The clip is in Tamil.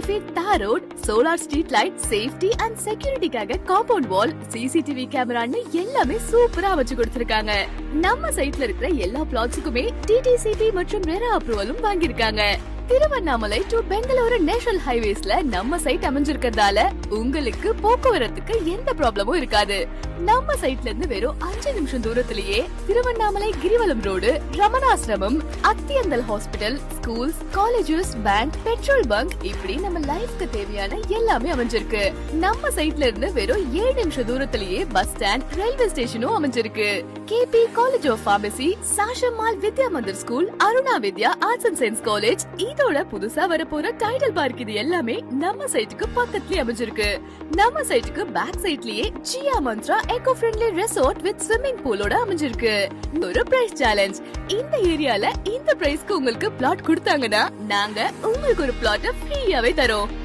20 feet tar road, solar street light, safety and securityக்காக காம்பவுண்ட் வால், சிசிடிவி கேமரான்னு எல்லாமே சூப்பரா வச்சு கொடுத்திருக்காங்க. நம்ம சைட்ல இருக்கிற எல்லா பிளாட்ஸுக்குமே டிடிசிபி மற்றும் ரெரா அப்ரூவலும் வாங்கியிருக்காங்க. திருவண்ணாமலை டு பெங்களூரு நேஷனல் ஹைவேஸ்ல நம்ம சைட் அமைஞ்சிருக்கிறதால உங்களுக்கு போக்குவரத்துக்கு எந்த ப்ராப்ளமும் இருக்காது. நம்ம சைட்ல இருந்து வெறும் 5 நிமிஷம் தூரத்திலேயே Tiruvannamalai Girivalam road, Ramanasramam, Athiyandal hospital, schools, colleges, bank, petrol bunk இப்படி நம்ம லைஃப்க்கு தேவையான எல்லாமே அமைஞ்சிருக்கு. நம்ம சைட்ல இருந்து வெறும் 7 நிமிஷம் தூரத்திலேயே பஸ் ஸ்டாண்ட், ரயில்வே ஸ்டேஷனும் அமைஞ்சிருக்கு. KP college of pharmacy, Sashamal Vidya Mandir school, Aruna Vidya arts and science college, இதோட புதுசா வரப்போற டைடல் பார்க் இது எல்லாமே நம்ம சைட்டுக்கு பக்கத்துலயே அமைஞ்சிருக்கு. நம்ம சைட்டுக்கு பேக் சைட்லயே Jiya Mantra eco friendly resort with swimming பூலோட அமைஞ்சிருக்கு. ஒரு பிரைஸ் சேலஞ்ச். இந்த ஏரியால இந்த பிரைஸ்க்கு உங்களுக்கு பிளாட் கொடுத்தாங்கன்னா நாங்க உங்களுக்கு ஒரு பிளாட் ஃப்ரீயாவே தரோம்.